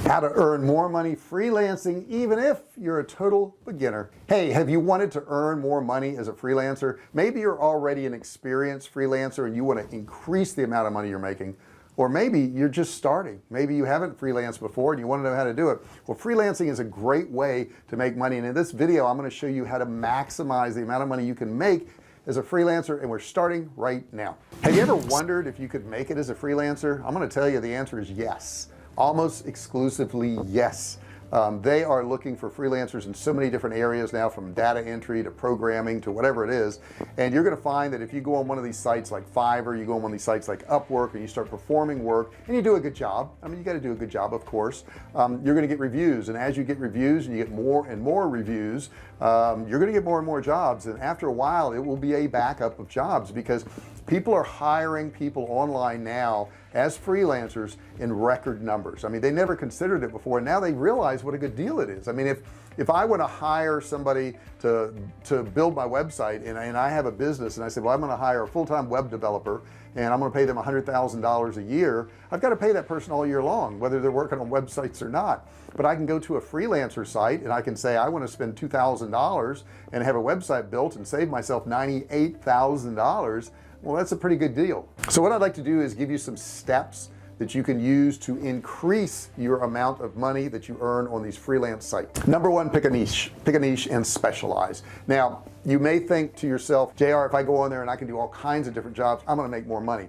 How to earn more money freelancing even if you're a total beginner. Hey, have you wanted to earn more money as a freelancer? Maybe you're already an experienced freelancer and you want to increase the amount of money you're making, or maybe you're just starting. Maybe you haven't freelanced before and you want to know how to do it. Well, freelancing is a great way to make money, and in this video I'm going to show you how to maximize the amount of money you can make as a freelancer, and we're starting right now. Have you ever wondered if you could make it as a freelancer? I'm going to tell you the answer is yes. Almost exclusively yes. They are looking for freelancers in so many different areas now, from data entry to programming to whatever it is. And you're going to find that if you go on one of these sites like Fiverr, you go on one of these sites like Upwork, and you start performing work and you do a good job. I mean, you got to do a good job, of course. You're going to get reviews, and as you get reviews and you get more and more reviews, you're going to get more and more jobs, and after a while it will be a backup of jobs, because people are hiring people online now as freelancers in record numbers. I mean, they never considered it before, and now they realize what a good deal it is. I mean, if I want to hire somebody to build my website, and I have a business, and I said, well, I'm going to hire a full-time web developer and I'm going to pay them $100,000 a year, I've got to pay that person all year long, whether they're working on websites or not. But I can go to a freelancer site and I can say I want to spend $2,000 and have a website built and save myself $98,000. Well, that's a pretty good deal. So what I'd like to do is give you some steps that you can use to increase your amount of money that you earn on these freelance sites. Number one, pick a niche and specialize. Now, you may think to yourself, JR, if I go on there and I can do all kinds of different jobs, I'm going to make more money.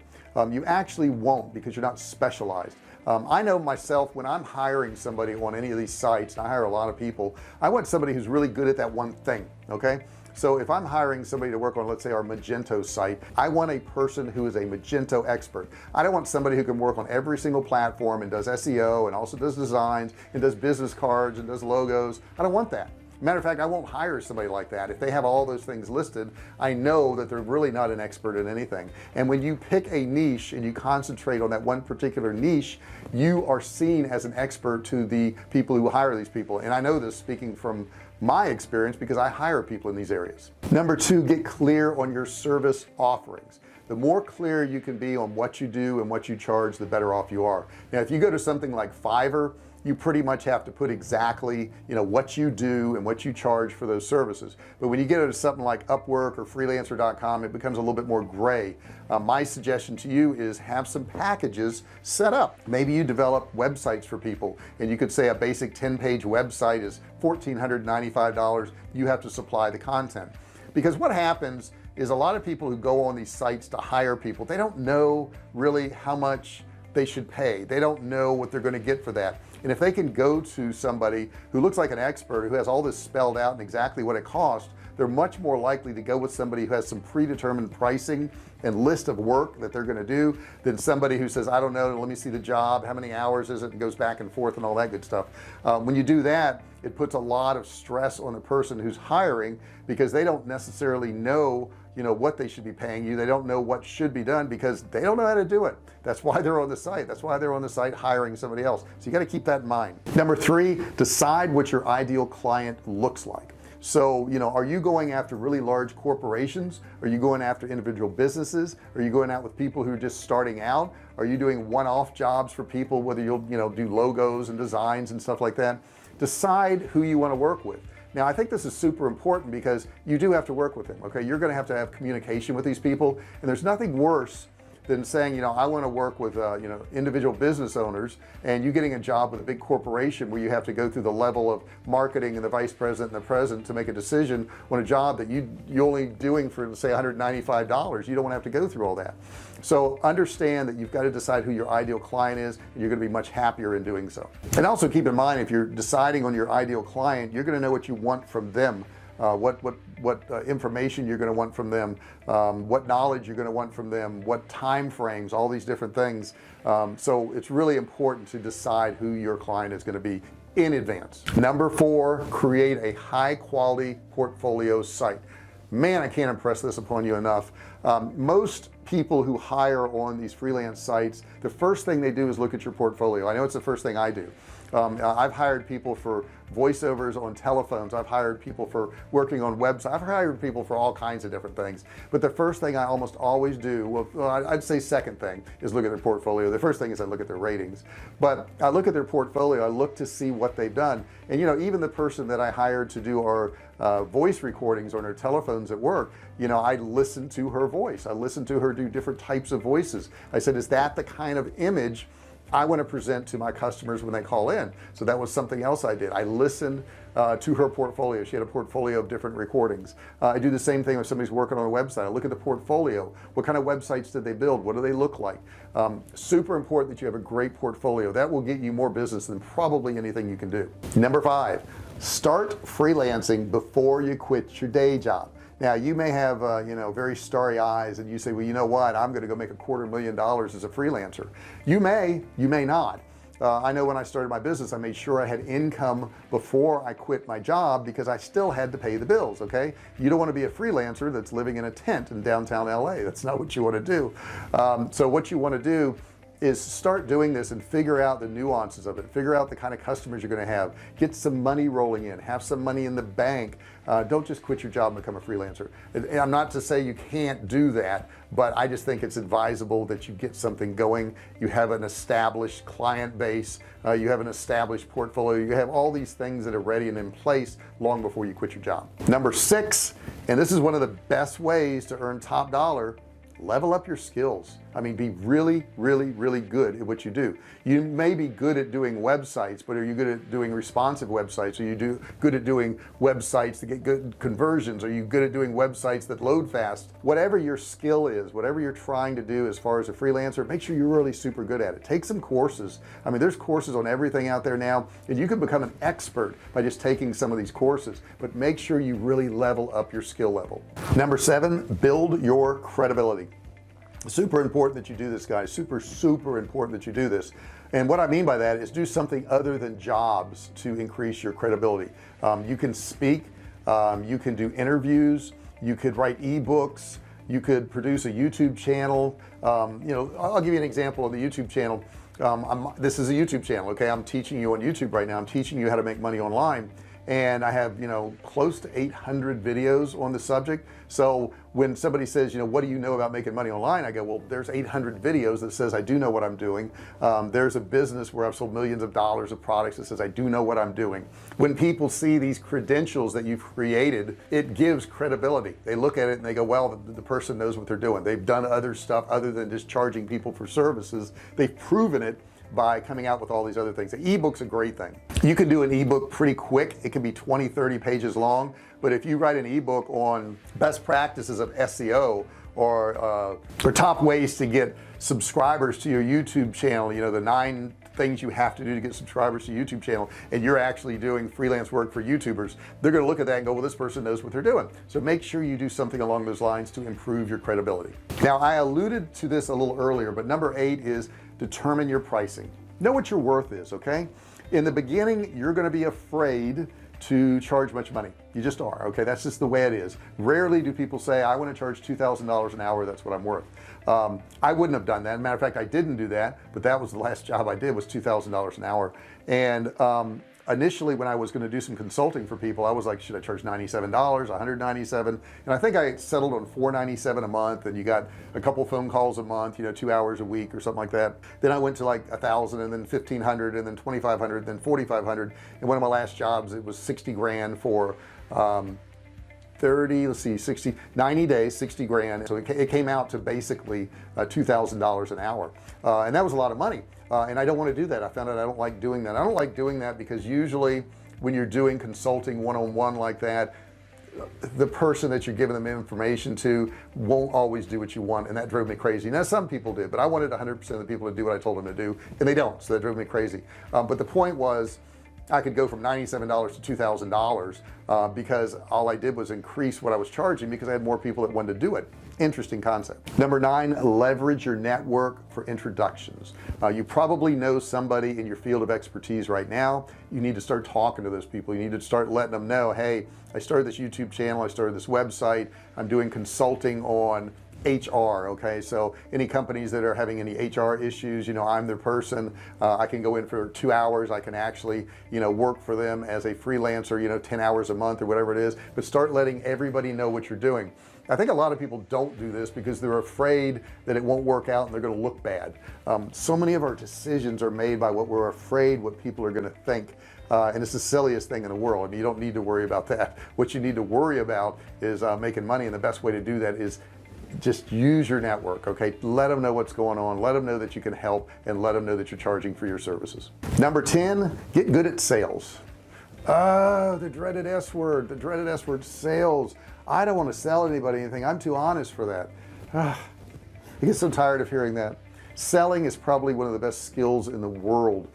You actually won't, because you're not specialized. I know myself, when I'm hiring somebody on any of these sites, and I hire a lot of people, I want somebody who's really good at that one thing. Okay, so if I'm hiring somebody to work on, let's say, our Magento site, I want a person who is a Magento expert. I don't want somebody who can work on every single platform and does SEO and also does designs and does business cards and does logos. I don't want that. Matter of fact, I won't hire somebody like that. If they have all those things listed, I know that they're really not an expert in anything. And when you pick a niche and you concentrate on that one particular niche, you are seen as an expert to the people who hire these people. And I know this speaking from my experience, because I hire people in these areas. Number two, get clear on your service offerings. The more clear you can be on what you do and what you charge, the better off you are. Now, if you go to something like Fiverr, you pretty much have to put exactly, what you do and what you charge for those services. But when you get into something like Upwork or freelancer.com, it becomes a little bit more gray. My suggestion to you is have some packages set up. Maybe you develop websites for people, and you could say a basic 10-page website is $1,495. You have to supply the content, because what happens is a lot of people who go on these sites to hire people, they don't know really how much they should pay. They don't know what they're going to get for that. And if they can go to somebody who looks like an expert, who has all this spelled out and exactly what it costs, they're much more likely to go with somebody who has some predetermined pricing and list of work that they're going to do, than somebody who says, I don't know, let me see the job, how many hours is it, and goes back and forth and all that good stuff. When you do that, it puts a lot of stress on the person who's hiring, because they don't necessarily know what they should be paying you. They don't know what should be done, because they don't know how to do it. That's why they're on the site. That's why they're on the site hiring somebody else. So you got to keep that in mind. Number three, decide what your ideal client looks like. So are you going after really large corporations? Are you going after individual businesses? Are you going out with people who are just starting out? Are you doing one-off jobs for people, whether you'll do logos and designs and stuff like that? Decide who you want to work with. Now, I think this is super important, because you do have to work with them. Okay, you're going to have communication with these people, and there's nothing worse than saying, I want to work with individual business owners, and you getting a job with a big corporation where you have to go through the level of marketing and the vice president and the president to make a decision on a job that you're only doing for, say, $195. You don't want to have to go through all that. So understand that you've got to decide who your ideal client is, and you're going to be much happier in doing so. And also keep in mind, if you're deciding on your ideal client, you're going to know what you want from them. What information you're going to want from them, what knowledge you're going to want from them, what time frames, all these different things. So it's really important to decide who your client is going to be in advance. Number four, create a high quality portfolio site. Man, I can't impress this upon you enough. Most people who hire on these freelance sites, the first thing they do is look at your portfolio. I know it's the first thing I do. I've hired people for voiceovers on telephones. I've hired people for working on websites. I've hired people for all kinds of different things, but the first thing I almost always do, well, I'd say second thing, is look at their portfolio. The first thing is I look at their ratings, but I look at their portfolio. I look to see what they've done. And even the person that I hired to do our voice recordings on her telephones at work, I listened to her voice. I listened to her do different types of voices. I said, is that the kind of image I want to present to my customers when they call in? So that was something else I did. I listened to her portfolio. She had a portfolio of different recordings. I do the same thing if somebody's working on a website. I look at the portfolio. What kind of websites did they build? What do they look like? Super important that you have a great portfolio. That will get you more business than probably anything you can do. Number 5, start freelancing before you quit your day job. Now you may have very starry eyes and you say, well, you know what, I'm gonna go make $250,000 as a freelancer. You may not. I know when I started my business, I made sure I had income before I quit my job because I still had to pay the bills. Okay, you don't want to be a freelancer that's living in a tent in downtown LA. That's not what you want to do. So what you want to do is start doing this and figure out the nuances of it, figure out the kind of customers you're going to have, get some money rolling in, have some money in the bank. Don't just quit your job and become a freelancer. And I'm not to say you can't do that, but I just think it's advisable that you get something going. You have an established client base, you have an established portfolio, you have all these things that are ready and in place long before you quit your job. Number 6, and this is one of the best ways to earn top dollar: level up your skills. I mean, be really good at what you do. You may be good at doing websites, but are you good at doing responsive websites? Are you good at doing websites that get good conversions? Are you good at doing websites that load fast? Whatever your skill is, whatever you're trying to do as far as a freelancer, make sure you're really super good at it. Take some courses. I mean, there's courses on everything out there now, and you can become an expert by just taking some of these courses, but make sure you really level up your skill level. Number 7, build your credibility. Super important that you do this, guys. Super important that you do this. And what I mean by that is do something other than jobs to increase your credibility. You can speak, you can do interviews, you could write ebooks, you could produce a YouTube channel. I'll give you an example of the YouTube channel. This is a YouTube channel. Okay, I'm teaching you on YouTube right now. I'm teaching you how to make money online, and I have close to 800 videos on the subject. So when somebody says, what do you know about making money online, I go, well, there's 800 videos that says I do know what I'm doing. There's a business where I've sold millions of dollars of products that says I do know what I'm doing. When people see these credentials that you've created, it gives credibility. They look at it and they go, well, the person knows what they're doing. They've done other stuff other than just charging people for services. They've proven it by coming out with all these other things. The ebook's a great thing. You can do an ebook pretty quick. It can be 20-30 pages long, but if you write an ebook on best practices of SEO or top ways to get subscribers to your YouTube channel, the 9 things you have to do to get subscribers to your YouTube channel, and you're actually doing freelance work for YouTubers, they're going to look at that and go, well, this person knows what they're doing. So make sure you do something along those lines to improve your credibility. Now, I alluded to this a little earlier, but number 8 is determine your pricing. Know what your worth is. Okay, in the beginning you're going to be afraid to charge much money. You just are. Okay, that's just the way it is. Rarely do people say, I want to charge $2,000 an hour, that's what I'm worth. I wouldn't have done that. Matter of fact, I didn't do that, but that was the last job I did, was $2,000 an hour. And initially when I was going to do some consulting for people, I was like, should I charge $97, $197? And I think I settled on $497 a month, and you got a couple phone calls a month, 2 hours a week or something like that. Then I went to like 1,000, and then 1,500, and then 2,500, then 4,500. And one of my last jobs, it was 60 grand for 90 days, 60 grand. So it came out to basically $2,000 an hour. And that was a lot of money. And I don't want to do that. I found out I don't like doing that. I don't like doing that because usually when you're doing consulting one-on-one like that, the person that you're giving them information to won't always do what you want, and that drove me crazy. Now some people did, but I wanted 100% of the people to do what I told them to do, and they don't, so that drove me crazy. But the point was, I could go from $97 to $2,000 because all I did was increase what I was charging because I had more people that wanted to do it. Interesting concept. Number 9, leverage your network for introductions. You probably know somebody in your field of expertise right now. You need to start talking to those people. You need to start letting them know, hey, I started this YouTube channel, I started this website, I'm doing consulting on HR. Okay, so any companies that are having any HR issues, I'm their person. I can go in for 2 hours. I can actually work for them as a freelancer, 10 hours a month or whatever it is, but start letting everybody know what you're doing. I think a lot of people don't do this because they're afraid that it won't work out and they're going to look bad. So many of our decisions are made by what we're afraid what people are going to think, and it's the silliest thing in the world. I mean, you don't need to worry about that. What you need to worry about is making money, and the best way to do that is just use your network. Okay, let them know what's going on, let them know that you can help, and let them know that you're charging for your services. Number 10, get good at sales. The dreaded S word, sales. I don't want to sell anybody anything. I'm too honest for that. I get so tired of hearing that. Selling is probably one of the best skills in the world,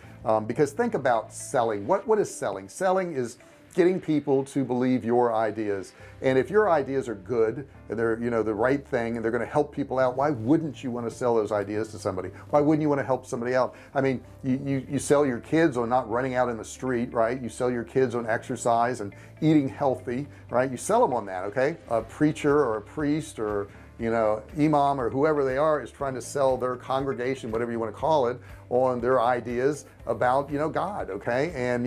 because think about selling. What is selling? Selling is getting people to believe your ideas, and if your ideas are good and they're the right thing and they're going to help people out, why wouldn't you want to sell those ideas to somebody? Why wouldn't you want to help somebody out? I mean, you sell your kids on not running out in the street, right? You sell your kids on exercise and eating healthy, right? You sell them on that. Okay, a preacher or a priest or imam or whoever they are is trying to sell their congregation, whatever you want to call it, on their ideas about God. Okay, and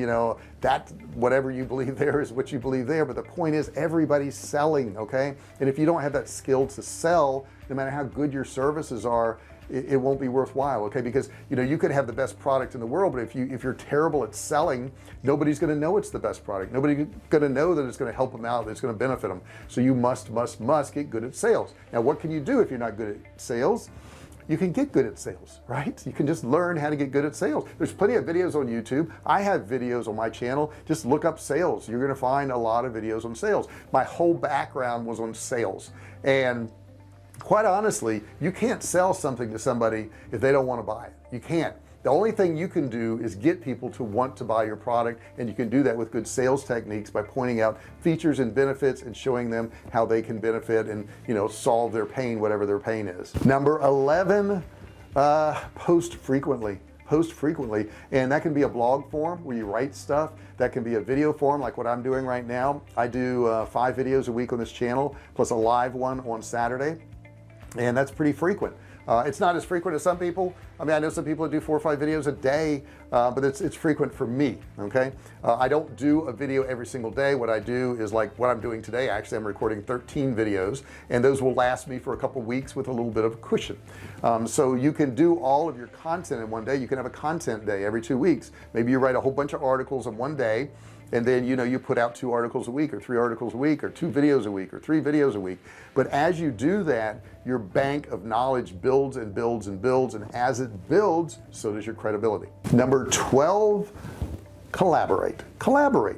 that whatever you believe there is what you believe there, but the point is everybody's selling. Okay, and if you don't have that skill to sell, no matter how good your services are, it won't be worthwhile. Okay, because you could have the best product in the world, but if you're terrible at selling, nobody's going to know it's the best product. Nobody's going to know that it's going to help them out, that it's going to benefit them. So you must get good at sales. Now what can you do if you're not good at sales? You can get good at sales, right? You can just learn how to get good at sales. There's plenty of videos on YouTube. I have videos on my channel. Just look up sales. You're going to find a lot of videos on sales. My whole background was on sales, and quite honestly, you can't sell something to somebody if they don't want to buy it. You can't. The only thing you can do is get people to want to buy your product, and you can do that with good sales techniques by pointing out features and benefits and showing them how they can benefit and solve their pain, whatever their pain is. Number 11, post frequently. And that can be a blog form where you write stuff. That can be a video form like what I'm doing right now. I do 5 videos a week on this channel plus a live one on Saturday, and that's pretty frequent. It's not as frequent as some people. I mean, I know some people that do 4 or 5 videos a day, but it's frequent for me. Okay, I don't do a video every single day. What I do is like what I'm doing today. Actually, I'm recording 13 videos, and those will last me for a couple weeks with a little bit of a cushion. So you can do all of your content in one day. You can have a content day every 2 weeks. Maybe you write a whole bunch of articles in one day, and then you put out 2 articles a week or 3 articles a week or 2 videos a week or 3 videos a week. But as you do that, your bank of knowledge builds and builds and builds, and as it builds, so does your credibility. Number 12, collaborate.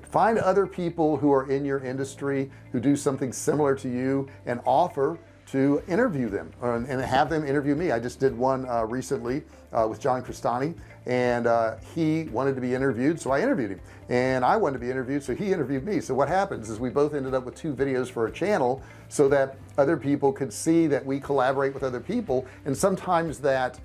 Find other people who are in your industry who do something similar to you and offer to interview them and have them interview me. I just did one recently with John Cristani, and he wanted to be interviewed, so I interviewed him, and I wanted to be interviewed, so he interviewed me. So what happens is we both ended up with 2 videos for a channel so that other people could see that we collaborate with other people, and sometimes that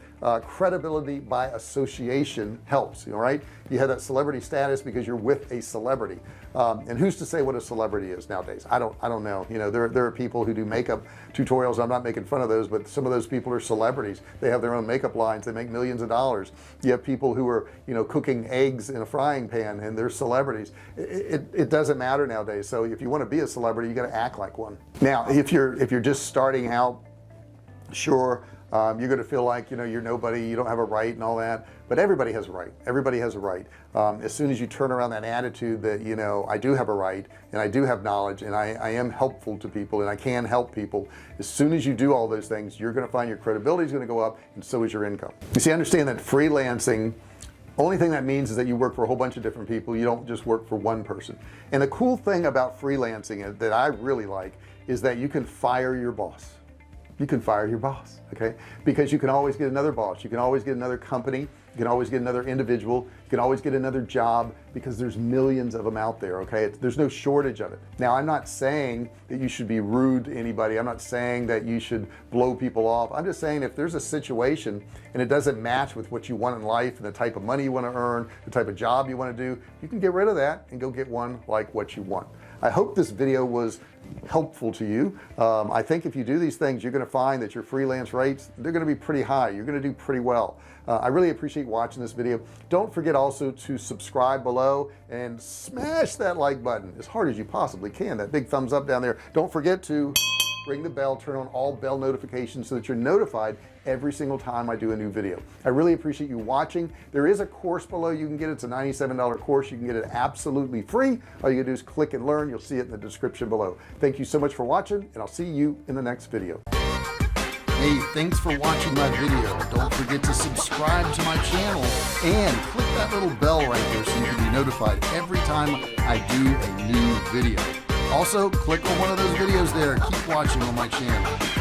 credibility by association helps, right? You have that celebrity status because you're with a celebrity, and who's to say what a celebrity is nowadays? I don't know. There are people who do makeup tutorials. I'm not making fun of those, but some of those people are celebrities. They have their own makeup lines. They make millions of dollars. You have people who are cooking eggs in a frying pan, and they're celebrities. It doesn't matter nowadays. So if you want to be a celebrity, you got to act like one. Now if you're just starting out, sure, you're going to feel like you're nobody, you don't have a right and all that, but everybody has a right. Everybody has a right. As soon as you turn around that attitude that I do have a right, and I do have knowledge, and I am helpful to people, and I can help people, as soon as you do all those things, you're going to find your credibility is going to go up, and so is your income. You see, understand that freelancing, only thing that means is that you work for a whole bunch of different people. You don't just work for one person. And the cool thing about freelancing that I really like is that you can fire your boss. You can fire your boss, okay? Because you can always get another boss. You can always get another company. You can always get another individual. You can always get another job, because there's millions of them out there, okay? There's no shortage of it. Now, I'm not saying that you should be rude to anybody. I'm not saying that you should blow people off. I'm just saying if there's a situation and it doesn't match with what you want in life and the type of money you want to earn, the type of job you want to do, you can get rid of that and go get one like what you want. I hope this video was helpful to you. I think if you do these things, you're going to find that your freelance rates, they're going to be pretty high. You're going to do pretty well. I really appreciate watching this video. Don't forget also to subscribe below and smash that like button as hard as you possibly can, that big thumbs up down there. Don't forget to ring the bell, turn on all bell notifications so that you're notified every single time I do a new video. I really appreciate you watching. There is a course below you can get. It's a $97 course. You can get it absolutely free. All you gotta do is click and learn. You'll see it in the description below. Thank you so much for watching, and I'll see you in the next video. Hey, thanks for watching my video. Don't forget to subscribe to my channel and click that little bell right there so you can be notified every time I do a new video. Also, click on one of those videos there. Keep watching on my channel.